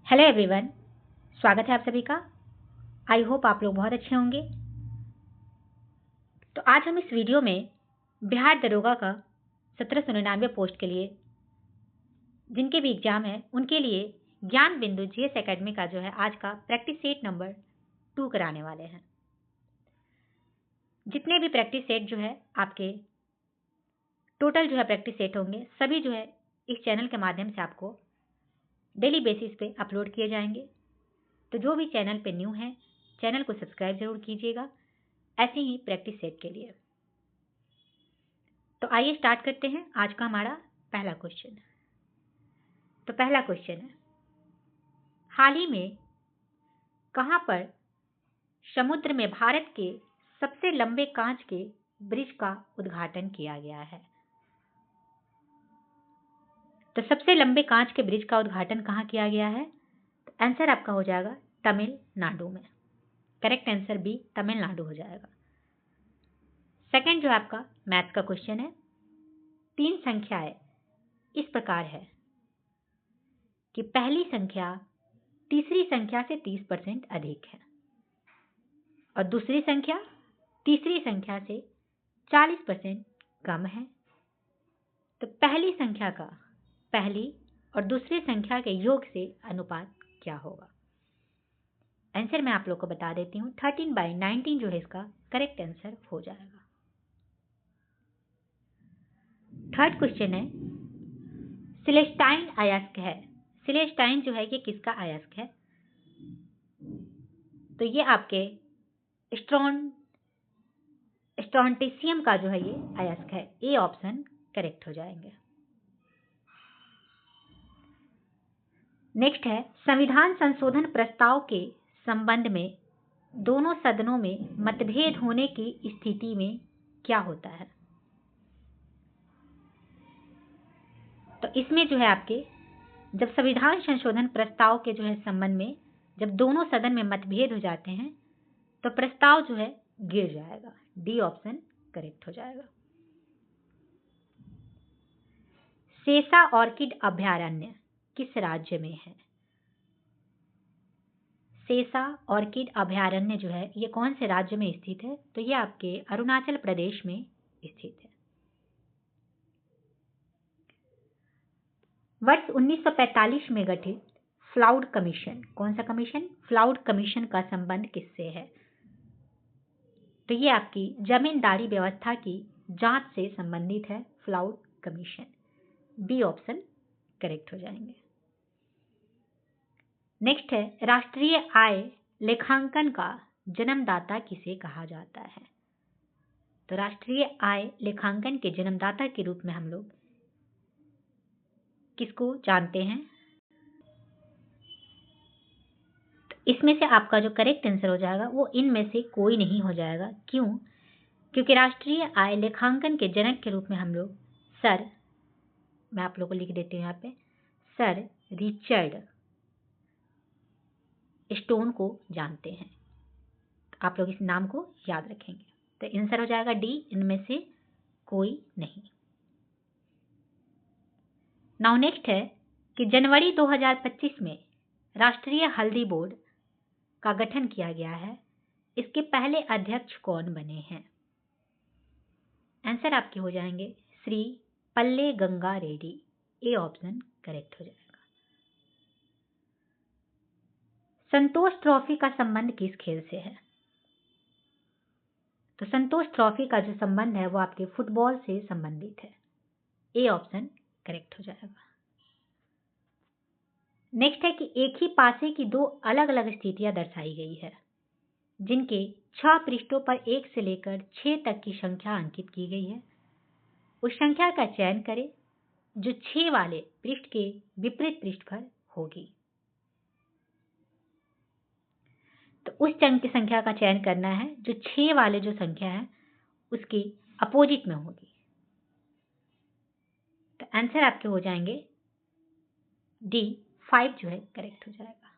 Hello everyone, स्वागत है आप सभी का। आई होप आप लोग बहुत अच्छे होंगे। तो आज हम इस वीडियो में बिहार दरोगा का 1799 पोस्ट के लिए जिनके भी एग्जाम है उनके लिए ज्ञान बिंदु जीएस एकेडमी का जो है आज का प्रैक्टिस सेट नंबर 2 कराने वाले हैं। जितने भी प्रैक्टिस सेट जो है आपके टोटल जो है प्रैक्टिस सेट होंगे सभी जो है इस चैनल के माध्यम से आपको डेली बेसिस पे अपलोड किए जाएंगे। तो जो भी चैनल पे न्यू है चैनल को सब्सक्राइब जरूर कीजिएगा ऐसे ही प्रैक्टिस सेट के लिए। तो आइए स्टार्ट करते हैं आज का हमारा पहला क्वेश्चन। तो पहला क्वेश्चन है, हाल ही में कहां पर समुद्र में भारत के सबसे लंबे कांच के ब्रिज का उद्घाटन किया गया है? तो सबसे लंबे कांच के ब्रिज का उद्घाटन कहां किया गया है? तो आंसर आपका हो जाएगा तमिलनाडु में। करेक्ट आंसर बी तमिलनाडु हो जाएगा। सेकंड जो आपका मैथ का क्वेश्चन है, 3 संख्याएं इस प्रकार है कि पहली संख्या तीसरी संख्या से 30% अधिक है और दूसरी संख्या तीसरी संख्या से 40% कम है। तो पहली संख्या का पहली और दूसरी संख्या के योग से अनुपात क्या होगा? आंसर मैं आप लोग को बता देती हूँ, 13/19 जो है इसका करेक्ट आंसर हो जाएगा। थर्ड क्वेश्चन है, सिलेस्टाइन अयस्क है। सिलेस्टाइन जो है ये किसका अयस्क है? तो ये आपके स्ट्रॉन्टिसियम का जो है ये अयस्क है। ए ऑप्शन करेक्ट हो जाएंगे। नेक्स्ट है, संविधान संशोधन प्रस्ताव के संबंध में दोनों सदनों में मतभेद होने की स्थिति में क्या होता है? तो इसमें जो है आपके जब संविधान संशोधन प्रस्ताव के जो है संबंध में जब दोनों सदन में मतभेद हो जाते हैं तो प्रस्ताव जो है गिर जाएगा। डी ऑप्शन करेक्ट हो जाएगा। सेसा ऑर्किड अभयारण्य किस राज्य में है? सेसा ऑर्किड अभयारण्य जो है ये कौन से राज्य में स्थित है? तो ये आपके अरुणाचल प्रदेश में स्थित है। वर्ष 1945 में गठित फ्लाउड कमीशन, कौन सा कमीशन? फ्लाउड कमीशन का संबंध किससे है? तो ये आपकी जमींदारी व्यवस्था की जांच से संबंधित है Floud commission. B option correct हो जाएंगे। नेक्स्ट है, राष्ट्रीय आय लेखांकन का जन्मदाता किसे कहा जाता है? तो राष्ट्रीय आय लेखांकन के जन्मदाता के रूप में हम लोग किसको जानते हैं? तो इसमें से आपका जो करेक्ट आंसर हो जाएगा वो इनमें से कोई नहीं हो जाएगा। क्यों? क्योंकि राष्ट्रीय आय लेखांकन के जनक के रूप में हम लोग सर, मैं आप लोगों को लिख देती हूँ यहाँ पे, सर रिचर्ड स्टोन को जानते हैं। आप लोग इस नाम को याद रखेंगे। तो आंसर हो जाएगा डी, इनमें से कोई नहीं। नाउ नेक्स्ट है कि जनवरी 2025 में राष्ट्रीय हल्दी बोर्ड का गठन किया गया है। इसके पहले अध्यक्ष कौन बने हैं? आंसर आपके हो जाएंगे Shri Palle Ganga Reddy. A option correct हो जाएगा। संतोष ट्रॉफी का संबंध किस खेल से है? तो संतोष ट्रॉफी का जो संबंध है वो आपके फुटबॉल से संबंधित है। ए ऑप्शन करेक्ट हो जाएगा। नेक्स्ट है कि एक ही पासे की 2 अलग अलग स्थितियां दर्शाई गई है जिनके 6 पृष्ठों पर 1 से लेकर 6 तक की संख्या अंकित की गई है। उस संख्या का चयन करें जो 6 वाले पृष्ठ के विपरीत पृष्ठ पर होगी। तो उस अंक की संख्या का चयन करना है जो 6 वाले जो संख्या है उसके अपोजिट में होगी। तो आंसर आपके हो जाएंगे डी, 5 जो है करेक्ट हो जाएगा।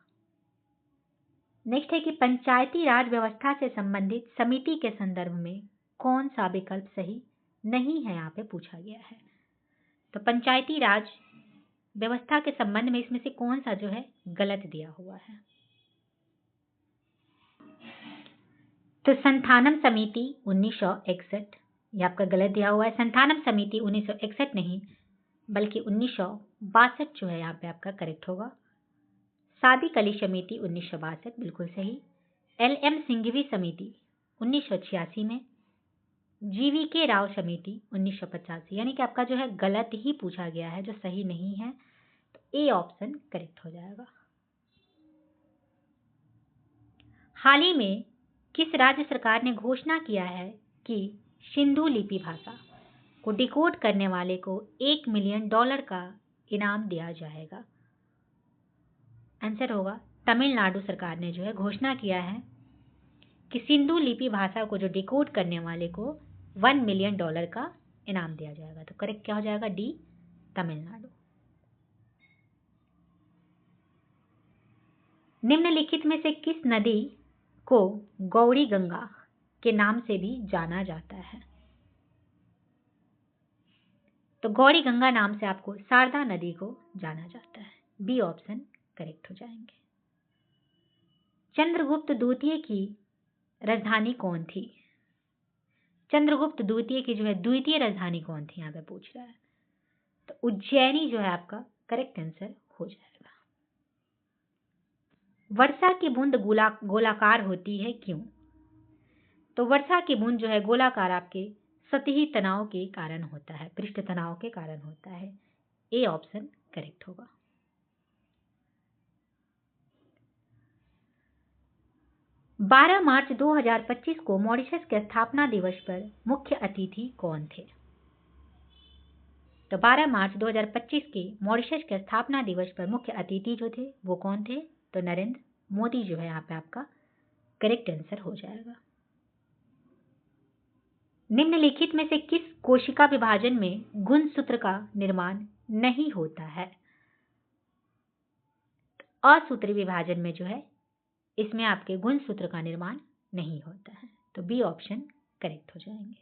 नेक्स्ट है कि पंचायती राज व्यवस्था से संबंधित समिति के संदर्भ में कौन सा विकल्प सही नहीं है, यहाँ पे पूछा गया है। तो पंचायती राज व्यवस्था के संबंध में इसमें से कौन सा जो है गलत दिया हुआ है? तो संथानम समिति 1961 ये आपका गलत दिया हुआ है। संथानम समिति 1961 नहीं बल्कि 1962 जो है यहाँ पे आपका करेक्ट होगा। सादी कली समिति 1962 बिल्कुल सही। LM सिंघवी समिति 1986 में। GVK राव समिति 1985, यानी कि आपका जो है गलत ही पूछा गया है, जो सही नहीं है। तो ए ऑप्शन करेक्ट हो जाएगा। हाल ही में किस राज्य सरकार ने घोषणा किया है कि सिंधु लिपि भाषा को डिकोड करने वाले को $1 मिलियन का इनाम दिया जाएगा? आंसर होगा तमिलनाडु सरकार ने जो है घोषणा किया है कि सिंधु लिपि भाषा को जो डिकोड करने वाले को $1 मिलियन का इनाम दिया जाएगा। तो करेक्ट क्या हो जाएगा? डी, तमिलनाडु। निम्नलिखित में से किस नदी को गौरी गंगा के नाम से भी जाना जाता है? तो गौरी गंगा नाम से आपको शारदा नदी को जाना जाता है। बी ऑप्शन करेक्ट हो जाएंगे। चंद्रगुप्त द्वितीय की राजधानी कौन थी? चंद्रगुप्त द्वितीय की जो है द्वितीय राजधानी कौन थी यहाँ पे पूछ रहा है। तो उज्जैनी जो है आपका करेक्ट आंसर हो जाएगा। वर्षा की बूंद गोलाकार होती है क्यों? तो वर्षा की बूंद जो है गोलाकार आपके सतही तनाव के कारण होता है, पृष्ठ तनाव के कारण होता है। ए ऑप्शन करेक्ट होगा। बारह मार्च 2025 को मॉरिशस के स्थापना दिवस पर मुख्य अतिथि कौन थे? तो 12 मार्च 2025 के मॉरिशस के स्थापना दिवस पर मुख्य अतिथि जो थे वो कौन थे? तो नरेंद्र मोदी जो है यहाँ पे आपका करेक्ट आंसर हो जाएगा। निम्नलिखित में से किस कोशिका विभाजन में गुणसूत्र का निर्माण नहीं होता है? असूत्री विभाजन में जो है इसमें आपके गुणसूत्र का निर्माण नहीं होता है। तो बी ऑप्शन करेक्ट हो जाएंगे।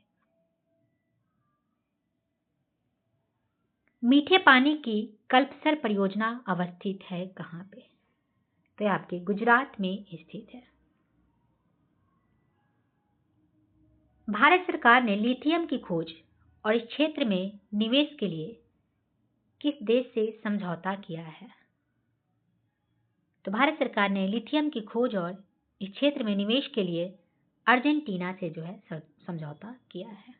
मीठे पानी की कल्पसर परियोजना अवस्थित है कहाँ पे? तो ये आपके गुजरात में स्थित है। भारत सरकार ने लिथियम की खोज और इस क्षेत्र में निवेश के लिए किस देश से समझौता किया है? तो भारत सरकार ने लिथियम की खोज और इस क्षेत्र में निवेश के लिए अर्जेंटीना से जो है समझौता किया है।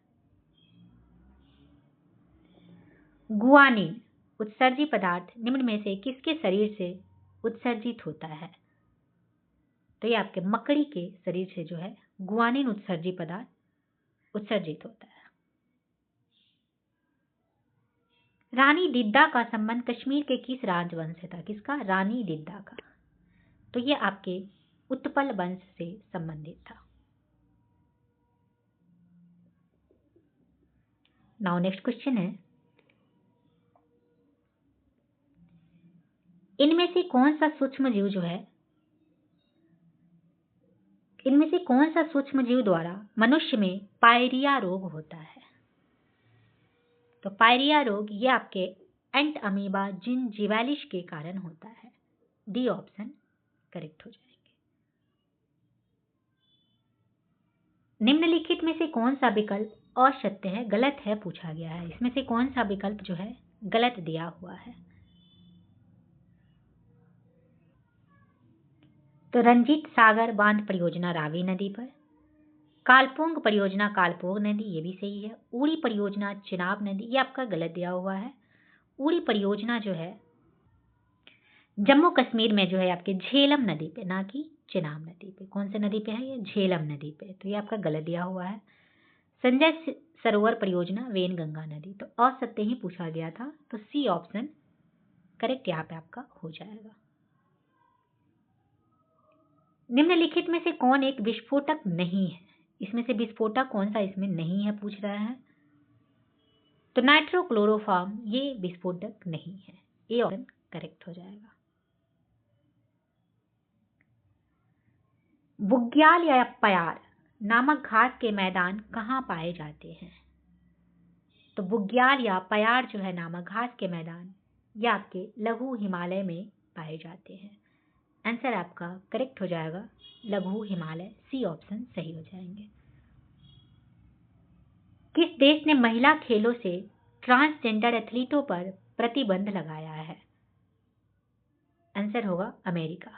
गुआनिन उत्सर्जी पदार्थ निम्न में से किसके शरीर से उत्सर्जित होता है? तो ये आपके मकड़ी के शरीर से जो है गुआनिन उत्सर्जी पदार्थ उत्सर्जित होता है। रानी दिद्दा का संबंध कश्मीर के किस राजवंश से था? किसका? रानी दिद्दा का। तो ये आपके उत्पल वंश से संबंधित था। नाउ नेक्स्ट क्वेश्चन है, इनमें से कौन सा सूक्ष्म जीव जो है इनमें से कौन सा सूक्ष्म जीव द्वारा मनुष्य में पायरिया रोग होता है? तो पायरिया रोग ये आपके एंट अमीबा जिंजिवालिस के कारण होता है। डी ऑप्शन करेक्ट हो जाएंगे। निम्नलिखित में से कौन सा विकल्प असत्य है, गलत है पूछा गया है। इसमें से कौन सा विकल्प जो है गलत दिया हुआ है? तो रंजीत सागर बांध परियोजना रावी नदी पर, कालपोंग परियोजना कालपोंग नदी ये भी सही है, उड़ी परियोजना चिनाब नदी ये आपका गलत दिया हुआ है। उड़ी परियोजना जो है जम्मू कश्मीर में जो है आपके झेलम नदी पे, ना कि चिनाब नदी पे। कौन से नदी पे है ये? झेलम नदी पे। तो ये आपका गलत दिया हुआ है। संजय सरोवर परियोजना वेनगंगा नदी, तो असत्य ही पूछा गया था। तो सी ऑप्शन करेक्ट यहाँ पे आपका हो जाएगा। निम्नलिखित में से कौन एक विस्फोटक नहीं है? इसमें से विस्फोटक कौन सा इसमें नहीं है पूछ रहा है। तो नाइट्रोक्लोरोफॉर्म ये विस्फोटक नहीं है। ए ऑप्शन करेक्ट हो जाएगा। बुग्याल या पयार नामक घास के मैदान कहाँ पाए जाते हैं? तो बुग्याल या पयार जो है नामक घास के मैदान या आपके लघु हिमालय में पाए जाते हैं। आंसर आपका करेक्ट हो जाएगा लघु हिमालय, सी ऑप्शन सही हो जाएंगे। किस देश ने महिला खेलों से ट्रांसजेंडर एथलीटों पर प्रतिबंध लगाया है? आंसर होगा अमेरिका।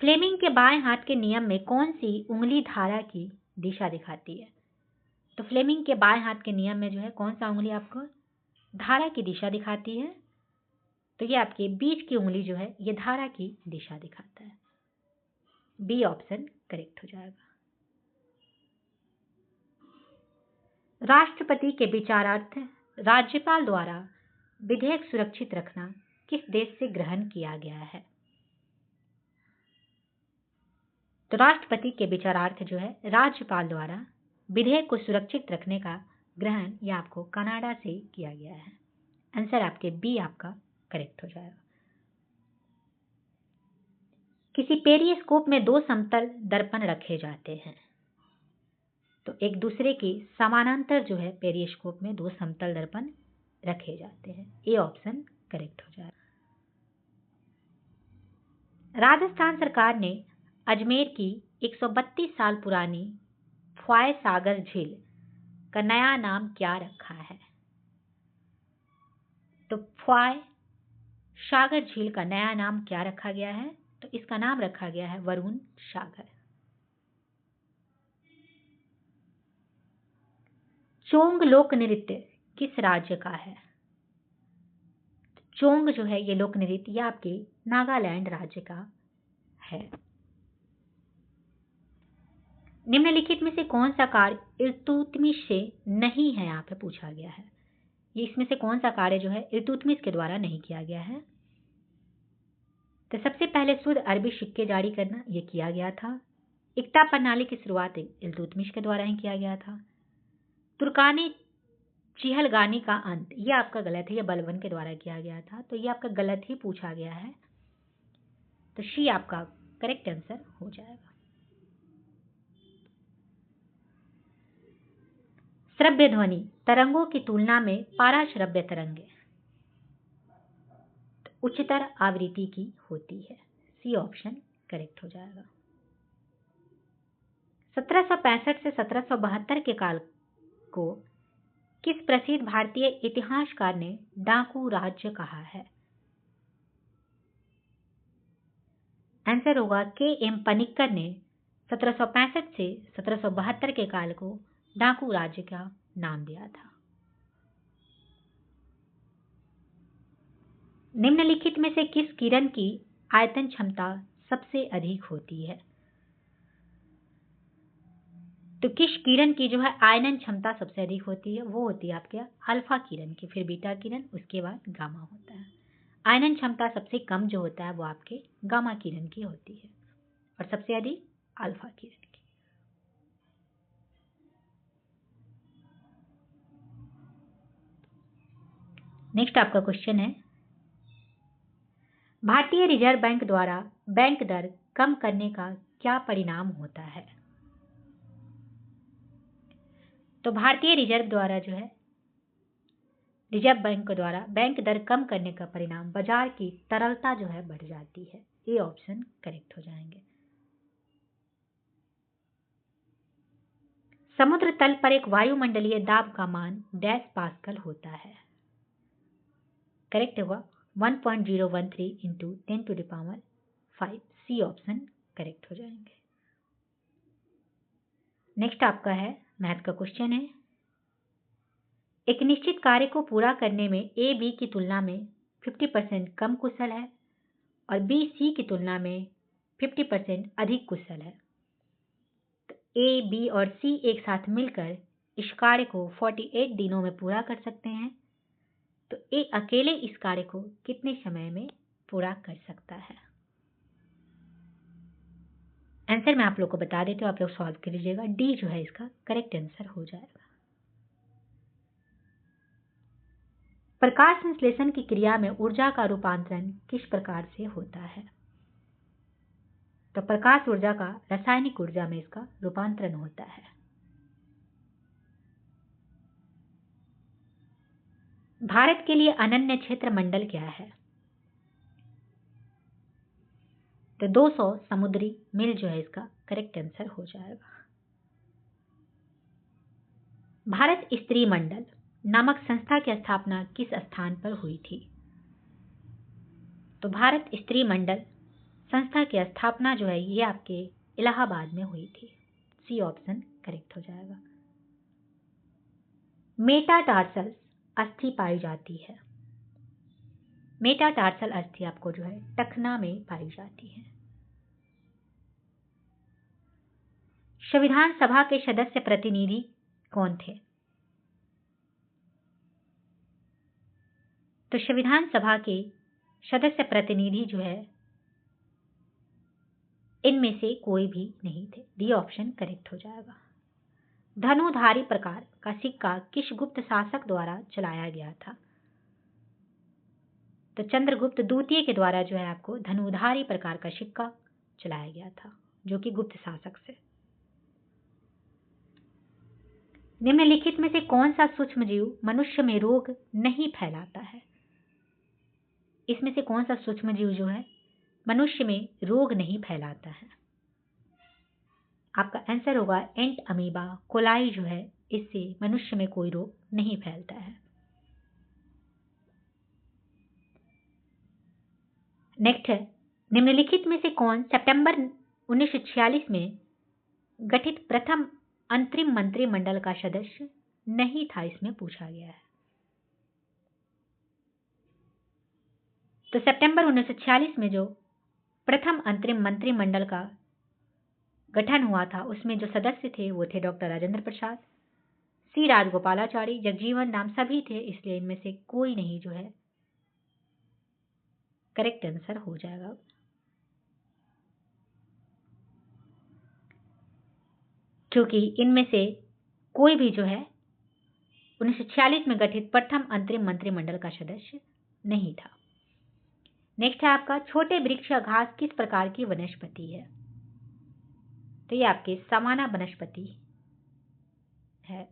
फ्लेमिंग के बाएं हाथ के नियम में कौन सी उंगली धारा की दिशा दिखाती है? तो फ्लेमिंग के बाएं हाथ के नियम में जो है कौन सा उंगली आपको धारा की दिशा दिखाती है? तो ये आपके बीच की उंगली जो है ये धारा की दिशा दिखाता है। बी ऑप्शन करेक्ट हो जाएगा। राष्ट्रपति के विचारार्थ राज्यपाल द्वारा विधेयक सुरक्षित रखना किस देश से ग्रहण किया गया है? तो राष्ट्रपति के विचारार्थ जो है राज्यपाल द्वारा विधेयक को सुरक्षित रखने का ग्रहण यह आपको कनाडा से किया गया है। आंसर आपके बी आपका करेक्ट हो जाएगा। किसी पेरिस्कोप में दो समतल दर्पण रखे जाते हैं, तो एक दूसरे के समानांतर जो है पेरिस्कोप में दो समतल दर्पण रखे जाते हैं। ए ऑप्शन करेक्ट हो जाएगा। राजस्थान सरकार ने अजमेर की 132 साल पुरानी फ्वाय सागर झील का नया नाम क्या रखा है? तो फ्वाय सागर झील का नया नाम क्या रखा गया है? तो इसका नाम रखा गया है वरुण सागर। चोंग लोक नृत्य किस राज्य का है? चोंग जो है ये लोक नृत्य यह आपके नागालैंड राज्य का है। निम्नलिखित में से कौन सा कार्य इल्तुतमिश से नहीं है यहाँ पे पूछा गया है? ये इसमें से कौन सा कार्य जो है इल्तुतमिश के द्वारा नहीं किया गया है? तो सबसे पहले शुद्ध अरबी सिक्के जारी करना ये किया गया था। इक्ता प्रणाली की शुरुआत इल्तुतमिश के द्वारा ही किया गया था। तुर्कानी चिहलगानी का अंत ये आपका गलत है, ये बलबन के द्वारा किया गया था, तो ये आपका गलत ही पूछा गया है। तो शी आपका करेक्ट आंसर हो जाएगा। श्रव्य ध्वनि तरंगों की तुलना में पाराश्रव्य तरंगे उच्चतर आवृत्ति की होती है। सी ऑप्शन करेक्ट हो जाएगा। 1765 से 1772 के काल को किस प्रसिद्ध भारतीय इतिहासकार ने डाकू राज्य कहा है? आंसर होगा के एम पनिक्कर ने 1765 से 1772 के काल को डाकू राज्य का नाम दिया था। निम्नलिखित में से किस किरण की आयतन क्षमता सबसे अधिक होती है? तो किस किरण की जो है आयनन क्षमता सबसे अधिक होती है? वो होती है आपके अल्फा किरण की, फिर बीटा किरण, उसके बाद गामा होता है। आयनन क्षमता सबसे कम जो होता है वो आपके गामा किरण की होती है और सबसे अधिक अल्फा किरण की। नेक्स्ट आपका क्वेश्चन है, भारतीय रिजर्व बैंक द्वारा बैंक दर कम करने का क्या परिणाम होता है? तो भारतीय रिजर्व द्वारा जो है रिजर्व बैंक द्वारा बैंक दर कम करने का परिणाम बाजार की तरलता जो है बढ़ जाती है। ये ऑप्शन करेक्ट हो जाएंगे। समुद्र तल पर एक वायुमंडलीय दाब का मान डैश पास्कल होता है? करेक्ट होगा 1.013 इंटू 10⁵ सी ऑप्शन करेक्ट हो जाएंगे। नेक्स्ट आपका है मैथ का क्वेश्चन है, एक निश्चित कार्य को पूरा करने में ए बी की तुलना में 50% कम कुशल है और बी सी की तुलना में 50% अधिक कुशल है। तो ए बी और सी एक साथ मिलकर इस कार्य को 48 दिनों में पूरा कर सकते हैं, तो ए अकेले इस कार्य को कितने समय में पूरा कर सकता है? आंसर मैं आप लोग को बता देती हूँ, आप लोग सॉल्व कर लीजिएगा। डी जो है इसका करेक्ट आंसर हो जाएगा। प्रकाश संश्लेषण की क्रिया में ऊर्जा का रूपांतरण किस प्रकार से होता है? तो प्रकाश ऊर्जा का रासायनिक ऊर्जा में इसका रूपांतरण होता है। भारत के लिए अनन्य क्षेत्र मंडल क्या है? तो 200 समुद्री मील जो है इसका करेक्ट आंसर हो जाएगा। भारत स्त्री मंडल नामक संस्था की स्थापना किस स्थान पर हुई थी? तो भारत स्त्री मंडल संस्था की स्थापना जो है ये आपके इलाहाबाद में हुई थी। सी ऑप्शन करेक्ट हो जाएगा। मेटाटार्सल अस्थि पाई जाती है। मेटाटार्सल अस्थि आपको जो है टखना में पाई जाती है। संविधान सभा के सदस्य प्रतिनिधि कौन थे? तो संविधान सभा के सदस्य प्रतिनिधि जो है इनमें से कोई भी नहीं थे। डी ऑप्शन करेक्ट हो जाएगा। धनुधारी प्रकार का सिक्का किस गुप्त शासक द्वारा चलाया गया था? तो चंद्रगुप्त द्वितीय के द्वारा जो है आपको धनुधारी प्रकार का सिक्का चलाया गया था, जो कि गुप्त शासक से। निम्नलिखित में से कौन सा सूक्ष्मजीव मनुष्य में रोग नहीं फैलाता है? इसमें से कौन सा सूक्ष्मजीव जो है मनुष्य में रोग नहीं फैलाता है? आपका आंसर होगा एंट अमीबा कोलाई जो है इससे मनुष्य में कोई रोग नहीं फैलता है। नेक्स्ट है, निम्नलिखित में से कौन सितंबर 1946 में गठित प्रथम अंतरिम मंत्रिमंडल का सदस्य नहीं था? इसमें पूछा गया है। तो सितंबर 1946 में जो प्रथम अंतरिम मंत्रिमंडल का गठन हुआ था उसमें जो सदस्य थे वो थे डॉक्टर राजेंद्र प्रसाद, सी राजगोपालाचारी, जगजीवन राम, सभी थे, इसलिए इनमें से कोई नहीं जो है करेक्ट आंसर हो जाएगा। क्योंकि इनमें से कोई भी जो है 1946 में गठित प्रथम अंतरिम मंत्रिमंडल का सदस्य नहीं था। नेक्स्ट है आपका, छोटे वृक्ष या घास किस प्रकार की वनस्पति है? तो ये आपके सामान्य वनस्पति है।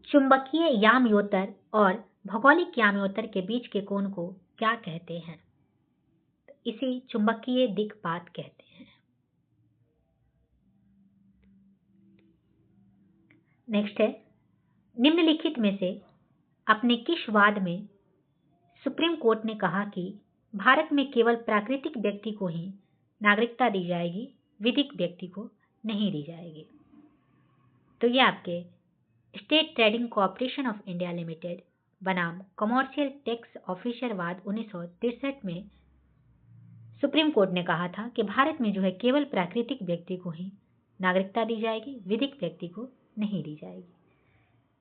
चुंबकीय याम्योत्तर और भौगोलिक याम्योत्तर के बीच के कोण को क्या कहते हैं? इसे चुंबकीय दिक्पात कहते हैं। नेक्स्ट है, निम्नलिखित में से अपने किस वाद में सुप्रीम कोर्ट ने कहा कि भारत में केवल प्राकृतिक व्यक्ति को ही नागरिकता दी जाएगी, विधिक व्यक्ति को नहीं दी जाएगी? तो ये आपके state trading corporation of India limited बनाम कमर्शियल टैक्स ऑफिसर वाद 1963 में सुप्रीम कोर्ट ने कहा था कि भारत में जो है केवल प्राकृतिक व्यक्ति को ही नागरिकता दी जाएगी, विधिक व्यक्ति को नहीं दी जाएगी।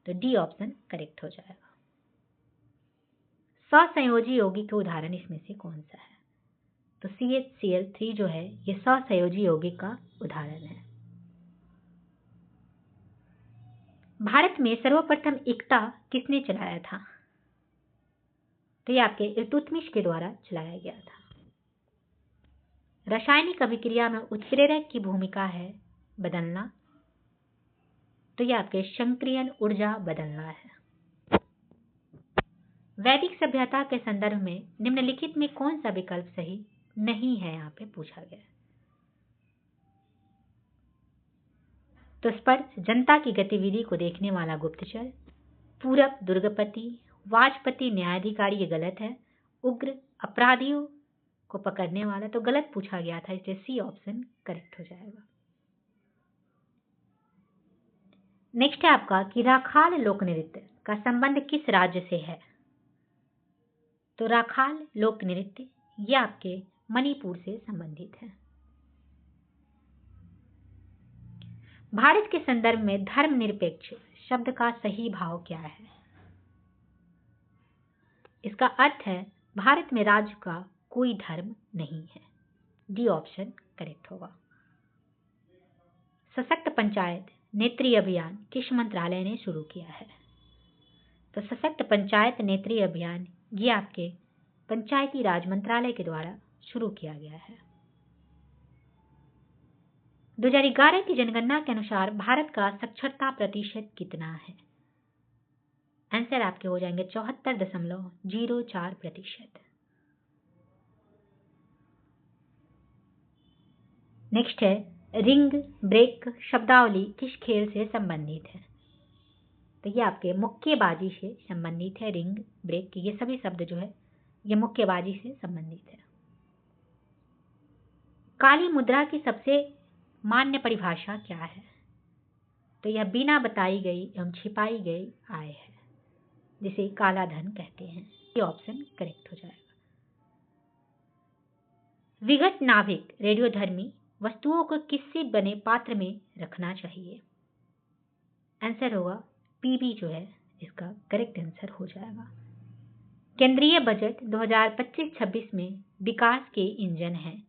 तो डी ऑप्शन करेक्ट हो जाएगा। ससंयोजी यौगिक के उदाहरण इसमें से कौन सा है? तो CHCl3 जो है ये ससंयोजी यौगिक का उदाहरण है। भारत में सर्वप्रथम इक्ता किसने चलाया था? तो ये आपके इल्तुतमिश के द्वारा चलाया गया था। रासायनिक अभिक्रिया में उत्प्रेरक की भूमिका है बदलना, तो ये आपके संक्रियन ऊर्जा बदलना है। वैदिक सभ्यता के संदर्भ में निम्नलिखित में कौन सा विकल्प सही नहीं है? यहाँ पे पूछा गया। तो स्पर्श जनता की गतिविधि को देखने वाला गुप्तचर, पूरक दुर्गपति, वाजपति न्यायाधिकारी, ये गलत है। उग्र अपराधियों को पकड़ने वाला, तो गलत पूछा गया था, इसलिए सी ऑप्शन करेक्ट हो जाएगा। नेक्स्ट है आपका कि राखाल लोक नृत्य का संबंध किस राज्य से है? तो राखाल लोक नृत्य ये आपके मणिपुर से संबंधित है। भारत के संदर्भ में धर्मनिरपेक्ष शब्द का सही भाव क्या है? इसका अर्थ है भारत में राज्य का कोई धर्म नहीं है। डी ऑप्शन करेक्ट होगा। सशक्त पंचायत नेत्री अभियान किस मंत्रालय ने शुरू किया है? तो सशक्त पंचायत नेत्री अभियान ये आपके पंचायती राज मंत्रालय के द्वारा शुरू किया गया है। 2011 की जनगणना के अनुसार भारत का साक्षरता प्रतिशत कितना है? आंसर आपके हो जाएंगे 74.04%। नेक्स्ट है रिंग ब्रेक शब्दावली किस खेल से संबंधित है? तो ये आपके मुक्केबाजी से संबंधित है। रिंग ब्रेक ये सभी शब्द जो है ये मुक्केबाजी से संबंधित है। काली मुद्रा की सबसे मान्य परिभाषा क्या है? तो यह बिना बताई गई एवं छिपाई गई आय है, जिसे काला धन कहते हैं। ये ऑप्शन करेक्ट हो जाएगा। विघट नाभिक रेडियोधर्मी वस्तुओं को किससे बने पात्र में रखना चाहिए? आंसर होगा पीबी जो है इसका करेक्ट आंसर हो जाएगा। केंद्रीय बजट 2025-26 में विकास के इंजन है।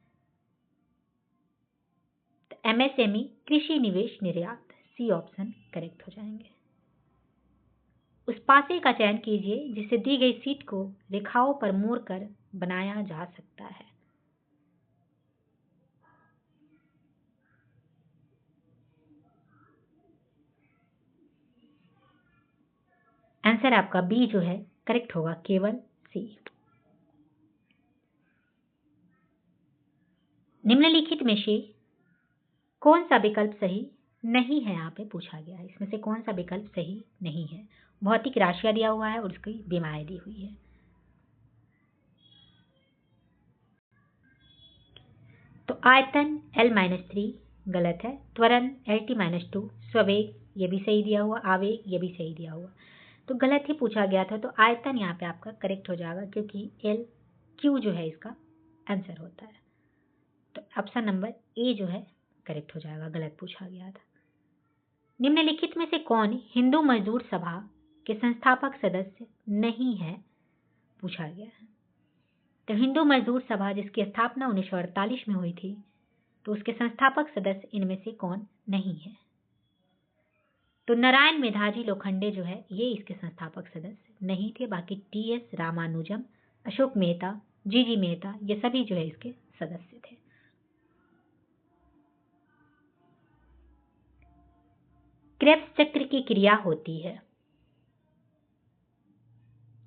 एमएसएमई कृषि निवेश निर्यात, सी ऑप्शन करेक्ट हो जाएंगे। उस पासे का चयन कीजिए जिससे दी गई सीट को रेखाओं पर मोड़कर बनाया जा सकता है। आंसर आपका बी जो है करेक्ट होगा, केवल सी। निम्नलिखित में से कौन सा विकल्प सही नहीं है? यहाँ पे पूछा गया है इसमें से कौन सा विकल्प सही नहीं है। भौतिक राशियां दिया हुआ है और उसकी बीमाएं दी हुई है। तो आयतन L-3 गलत है। त्वरण Lt-2, स्ववेग ये भी सही दिया हुआ, आवेग ये भी सही दिया हुआ, तो गलत ही पूछा गया था। तो आयतन यहाँ पे आपका करेक्ट हो जाएगा क्योंकि L-Q जो है इसका आंसर होता है। तो ऑप्शन नंबर ए जो है करेक्ट हो जाएगा, गलत पूछा गया था। निम्नलिखित में से कौन हिंदू मजदूर सभा के संस्थापक सदस्य नहीं है? पूछा गया है। तो हिंदू मजदूर सभा जिसकी स्थापना 1948 में हुई थी, तो उसके संस्थापक सदस्य इनमें से कौन नहीं है? तो नारायण मेधाजी लोखंडे जो है ये इसके संस्थापक सदस्य नहीं थे। बाकी टीएस रामानुजम, अशोक मेहता, जीजी मेहता ये सभी जो है इसके सदस्य थे। क्रेब्स चक्र की क्रिया होती है।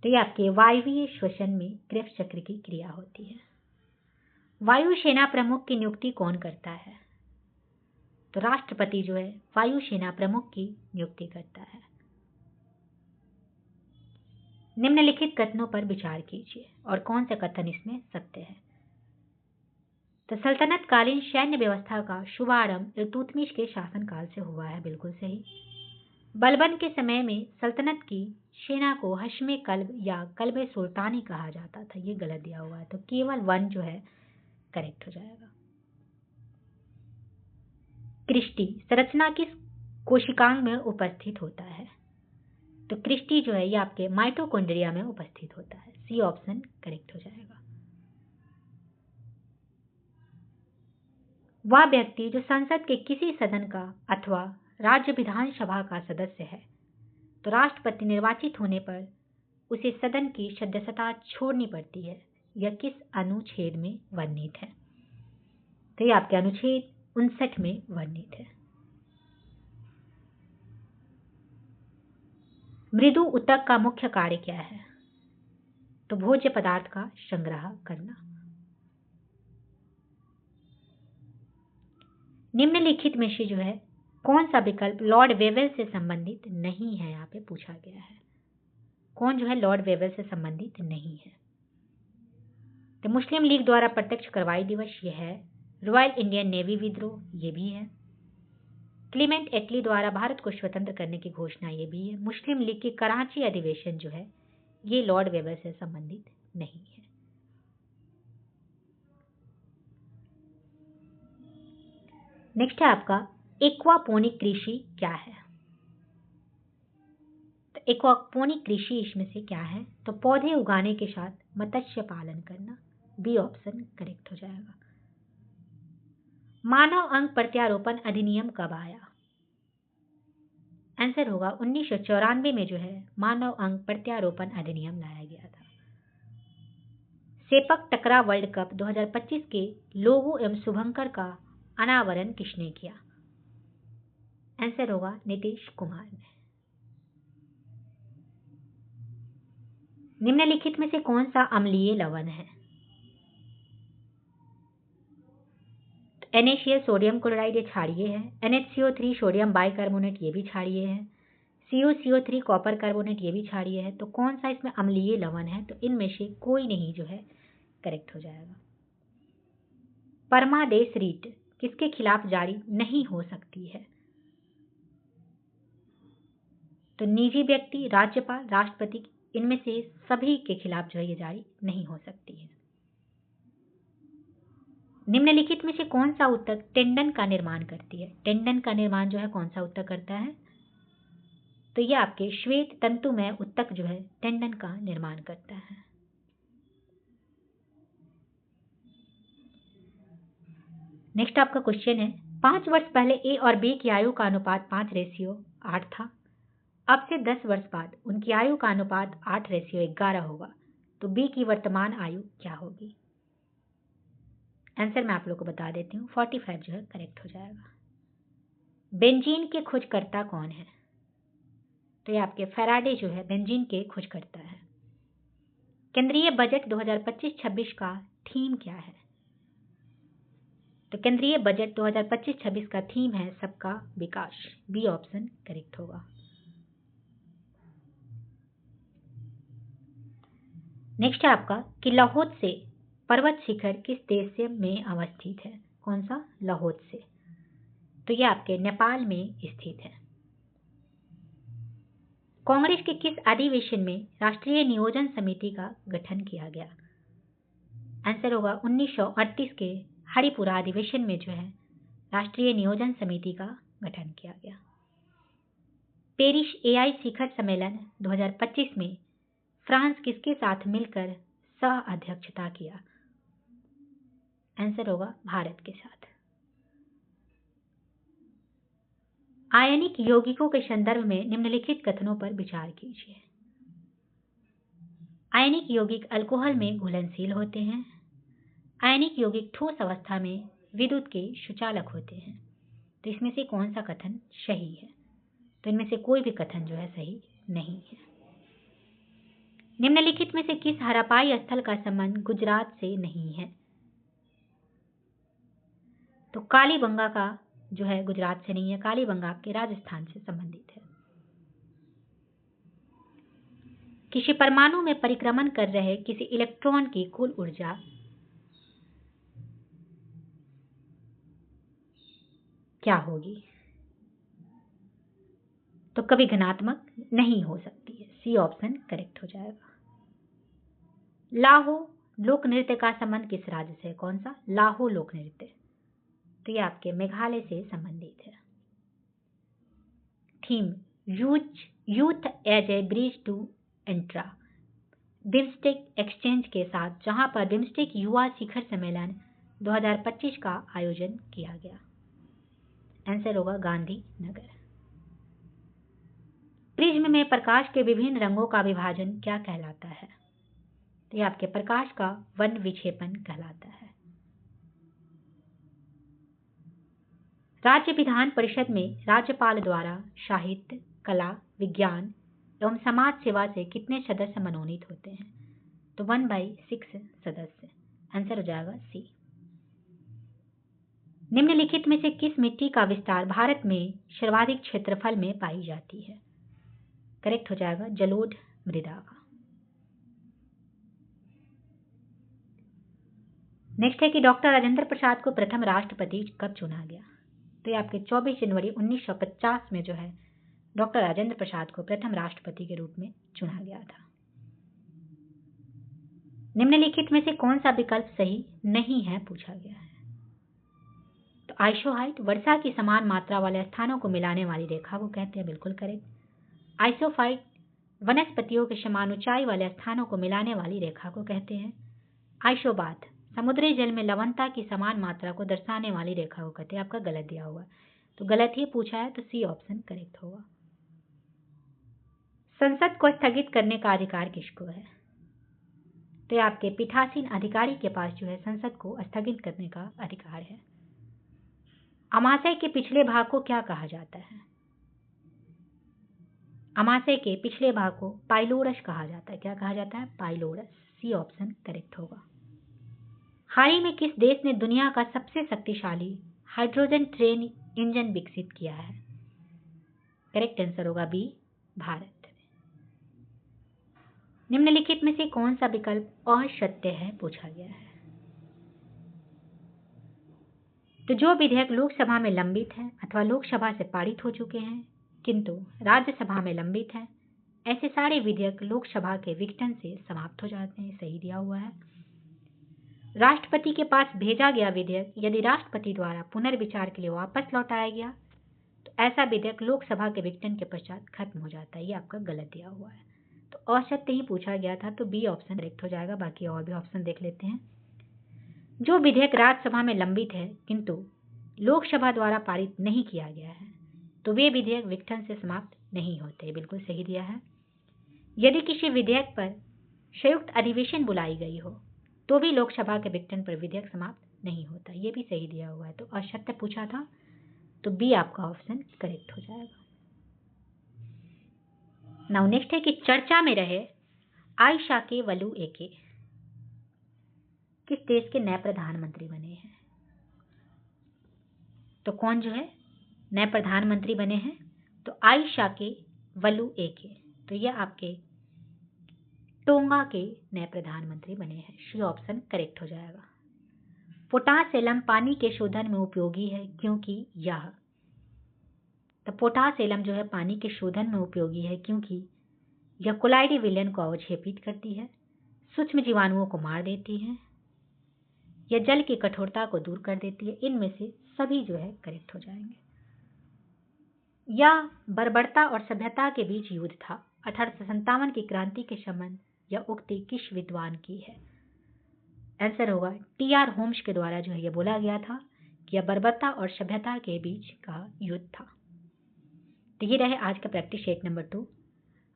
तो ये आपके वायवीय श्वसन में क्रेब्स चक्र की क्रिया होती है। वायुसेना प्रमुख की नियुक्ति कौन करता है? तो राष्ट्रपति जो है वायुसेना प्रमुख की नियुक्ति करता है। निम्नलिखित कथनों पर विचार कीजिए और कौन सा कथन इसमें सत्य है। तो सल्तनत कालीन सैन्य व्यवस्था का शुभारंभ इल्तुतमिश के शासनकाल से हुआ है, बिल्कुल सही। बलबन के समय में सल्तनत की सेना को हश्मे कल्ब या कल्बे सुल्तानी कहा जाता था, ये गलत दिया हुआ है। तो केवल 1 जो है करेक्ट हो जाएगा। क्रिस्टी संरचना किस कोशिकांग में उपस्थित होता है? तो क्रिस्टी जो है ये आपके माइटोकॉन्ड्रिया में उपस्थित होता है, सी ऑप्शन करेक्ट हो जाएगा। वह व्यक्ति जो संसद के किसी सदन का अथवा राज्य विधानसभा का सदस्य है, तो राष्ट्रपति निर्वाचित होने पर उसे सदन की सदस्यता छोड़नी पड़ती है, यह किस अनुच्छेद में वर्णित है? तो ये आपके अनुच्छेद 59 में वर्णित है। मृदु ऊतक का मुख्य कार्य क्या है? तो भोज्य पदार्थ का संग्रह करना। निम्नलिखित में से जो है कौन सा विकल्प लॉर्ड वेवेल से संबंधित नहीं है? यहाँ पे पूछा गया है कौन जो है लॉर्ड वेवेल से संबंधित नहीं है। तो मुस्लिम लीग द्वारा प्रत्यक्ष कार्रवाई दिवस ये है। रॉयल इंडियन नेवी विद्रोह ये भी है। क्लीमेंट एटली द्वारा भारत को स्वतंत्र करने की घोषणा ये भी है। मुस्लिम लीग की कराची अधिवेशन जो है ये लॉर्ड वेवेल से संबंधित नहीं है। नेक्स्ट है आपका एक्वापोनिक कृषि क्या है? तो एक्वापोनिक कृषि इसमें से क्या है? तो पौधे उगाने के साथ मत्स्य पालन करना, बी ऑप्शन करेक्ट हो जाएगा। मानव अंग प्रत्यारोपण अधिनियम कब आया? आंसर होगा 1994 में जो है मानव अंग प्रत्यारोपण अधिनियम लाया गया था। सेपक टकरा वर्ल्ड कप 2025 के लोगो एवं शुभंकर का अनावरण किसने किया? आंसर होगा नीतीश कुमार ने। निम्नलिखित में से कौन सा अम्लीय लवण है? NaCl सोडियम क्लोराइड ये क्षारीय है, NHCO3 सोडियम बाइकार्बोनेट ये भी क्षारीय है, CuCO3 कॉपर कार्बोनेट ये भी क्षारीय है। तो कौन सा इसमें अम्लीय लवण है? तो इनमें से कोई नहीं जो है करेक्ट हो जाएगा। परमादेश रीट किसके खिलाफ जारी नहीं हो सकती है? तो निजी व्यक्ति, राज्यपाल, राष्ट्रपति, इनमें से सभी के खिलाफ जो है ये जारी नहीं हो सकती है। निम्नलिखित में से कौन सा ऊतक टेंडन का निर्माण करती है? टेंडन का निर्माण जो है कौन सा ऊतक करता है? तो ये आपके श्वेत तंतुमय ऊतक जो है टेंडन का निर्माण करता है। नेक्स्ट आपका क्वेश्चन है, 5 वर्ष पहले ए और बी की आयु का अनुपात 5:8 था। अब से 10 वर्ष बाद उनकी आयु का अनुपात 8:11 होगा। तो बी की वर्तमान आयु क्या होगी? आंसर मैं आप लोग को बता देती हूँ, 45 जो है करेक्ट हो जाएगा। बेंजीन के खोजकर्ता कौन है? तो ये आपके फैराडे जो है बेंजीन के खोजकर्ता है। केंद्रीय बजट 2025-26 का थीम क्या है? तो केंद्रीय बजट 2025-26 का थीम है सबका विकास। बी ऑप्शन करेक्ट होगा। नेक्स्ट है आपका कि लाहौल से पर्वत शिखर किस देश में अवस्थित है? कौन सा? लाहौल से। तो ये आपके नेपाल में स्थित है। कांग्रेस के किस अधिवेशन में राष्ट्रीय नियोजन समिति का गठन किया गया? आंसर होगा 1938 के हरिपुरा अधिवेशन में जो है राष्ट्रीय नियोजन समिति का गठन किया गया। पेरिस AI शिखर सम्मेलन 2025 में फ्रांस किसके साथ मिलकर सह अध्यक्षता किया? आंसर होगा भारत के साथ। आयनिक यौगिकों के संदर्भ में निम्नलिखित कथनों पर विचार कीजिए। आयनिक यौगिक अल्कोहल में घुलनशील होते हैं। आयनिक यौगिक ठोस अवस्था में विद्युत के सुचालक होते हैं। तो इसमें से कौन सा कथन सही है? तो इनमें से कोई भी कथन जो है सही नहीं है। निम्नलिखित में से किस हड़प्पाई स्थल का संबंध गुजरात से नहीं है? तो कालीबंगा का जो है गुजरात से नहीं है, कालीबंगा आपके राजस्थान से संबंधित है। किसी परमाणु में परिक्रमण कर रहे किसी इलेक्ट्रॉन की कुल ऊर्जा क्या होगी? तो कभी धनात्मक नहीं हो सकती है। सी ऑप्शन करेक्ट हो जाएगा। लाहो लोक नृत्य का संबंध किस राज्य से? कौन सा? लाहो लोक नृत्य। तो ये आपके मेघालय से संबंधित है। Theme youth as a bridge to intra BIMSTEC exchange के साथ, जहां पर बिम्स्टेक युवा शिखर सम्मेलन 2025 का आयोजन किया गया। आंसर होगा गांधीनगर। प्रिज्म में प्रकाश के विभिन्न रंगों का विभाजन क्या कहलाता है? तो ये आपके प्रकाश का वर्ण विक्षेपण कहलाता है। राज्य विधान परिषद में राज्यपाल द्वारा साहित्य, कला, विज्ञान एवं समाज सेवा से कितने सदस्य मनोनीत होते हैं? तो 1/6 सदस्य। आंसर हो जाएगा सी। निम्नलिखित में से किस मिट्टी का विस्तार भारत में सर्वाधिक क्षेत्रफल में पाई जाती है? करेक्ट हो जाएगा जलोढ़ मृदा का। नेक्स्ट है कि डॉक्टर राजेंद्र प्रसाद को प्रथम राष्ट्रपति कब चुना गया? तो ये आपके 24 जनवरी 1950 में जो है डॉक्टर राजेंद्र प्रसाद को प्रथम राष्ट्रपति के रूप में चुना गया था। निम्नलिखित में से कौन सा विकल्प सही नहीं है पूछा गया है? तो आइसोहाइट वर्षा की समान मात्रा वाले स्थानों को मिलाने वाली रेखा को कहते हैं। बिल्कुल करेक्ट। आइसोफाइट वनस्पतियों के समान ऊंचाई वाले स्थानों को मिलाने वाली रेखा को कहते हैं। आइसोबाथ समुद्री जल में लवणता की समान मात्रा को दर्शाने वाली रेखा को कहते हैं। आपका गलत दिया हुआ है, तो गलत ही पूछा है, तो सी ऑप्शन करेक्ट होगा। संसद को स्थगित करने का अधिकार किसको है? तो ये आपके पीठासीन अधिकारी के पास जो है संसद को स्थगित करने का अधिकार है। अमाशय के पिछले भाग को क्या कहा जाता है? अमाशय के पिछले भाग को पाइलोरस कहा जाता है। क्या कहा जाता है? पाइलोरस। सी ऑप्शन करेक्ट होगा। हाल ही में किस देश ने दुनिया का सबसे शक्तिशाली हाइड्रोजन ट्रेन इंजन विकसित किया है? करेक्ट आंसर होगा बी, भारत। निम्नलिखित में से कौन सा विकल्प असत्य है पूछा गया है। तो जो विधेयक लोकसभा में लंबित है अथवा लोकसभा से पारित हो चुके हैं किंतु राज्यसभा में लंबित है, ऐसे सारे विधेयक लोकसभा के विघटन से समाप्त हो जाते हैं। सही दिया हुआ है। राष्ट्रपति के पास भेजा गया विधेयक यदि राष्ट्रपति द्वारा पुनर्विचार के लिए वापस लौटाया गया तो ऐसा विधेयक लोकसभा के विघटन के पश्चात खत्म हो जाता है। ये आपका गलत दिया हुआ है। तो असत्य ही पूछा गया था, तो बी ऑप्शन करेक्ट हो जाएगा। बाकी और भी ऑप्शन देख लेते हैं। जो विधेयक राज्यसभा में लंबित है किंतु लोकसभा द्वारा पारित नहीं किया गया है तो वे विधेयक विघटन से समाप्त नहीं होते। बिल्कुल सही दिया है। यदि किसी विधेयक पर संयुक्त अधिवेशन बुलाई गई हो तो भी लोकसभा के विघटन पर विधेयक समाप्त नहीं होता। ये भी सही दिया हुआ है। तो असत्य पूछा था, तो बी आपका ऑप्शन करेक्ट हो जाएगा। नाउ नेक्स्ट है कि चर्चा में रहे आइशाके वलु एके किस देश के नए प्रधानमंत्री बने हैं? तो कौन जो है नए प्रधानमंत्री बने हैं? तो आइशाके वलु एके, तो ये आपके टोंगा के नए प्रधानमंत्री बने हैं। सी ऑप्शन करेक्ट हो जाएगा। पोटास एलम पानी के शोधन में उपयोगी है क्योंकि यह, तो पोटास एलम जो है पानी के शोधन में उपयोगी है क्योंकि यह कोलाइडी विलयन को अवक्षेपित करती है, सूक्ष्म जीवाणुओं को मार देती है, यह जल की कठोरता को दूर कर देती है। इनमें से सभी जो है करेक्ट हो जाएंगे। यह बर्बरता और सभ्यता के बीच युद्ध था। 1857 की क्रांति के संबंध यह उक्ति किस विद्वान की है? आंसर होगा टी.आर. होम्स के द्वारा जो है यह बोला गया था कि यह बर्बरता और सभ्यता के बीच का युद्ध था। तो ये रहे आज का प्रैक्टिस सेट नंबर 2।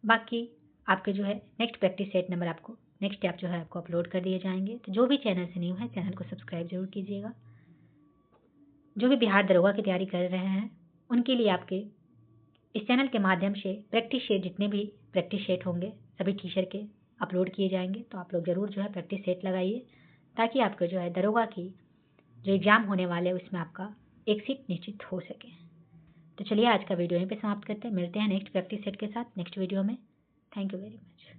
बाकी आपके जो है नेक्स्ट प्रैक्टिस सेट नंबर आपको नेक्स्ट स्टेप जो है आपको अपलोड कर दिए जाएंगे। तो जो भी चैनल से न्यू है चैनल को सब्सक्राइब जरूर कीजिएगा। जो भी बिहार दरोगा की तैयारी कर रहे हैं उनके लिए आपके इस चैनल के माध्यम से प्रैक्टिस सेट जितने भी प्रैक्टिस सेट होंगे सभी टीचर के अपलोड किए जाएंगे। तो आप लोग जरूर जो है प्रैक्टिस सेट लगाइए ताकि आपको जो है दरोगा की जो एग्जाम होने वाले हैं उसमें आपका एक सीट निश्चित हो सके। तो चलिए आज का वीडियो यहीं पे समाप्त करते हैं। मिलते हैं नेक्स्ट प्रैक्टिस सेट के साथ नेक्स्ट वीडियो में। Thank you very much.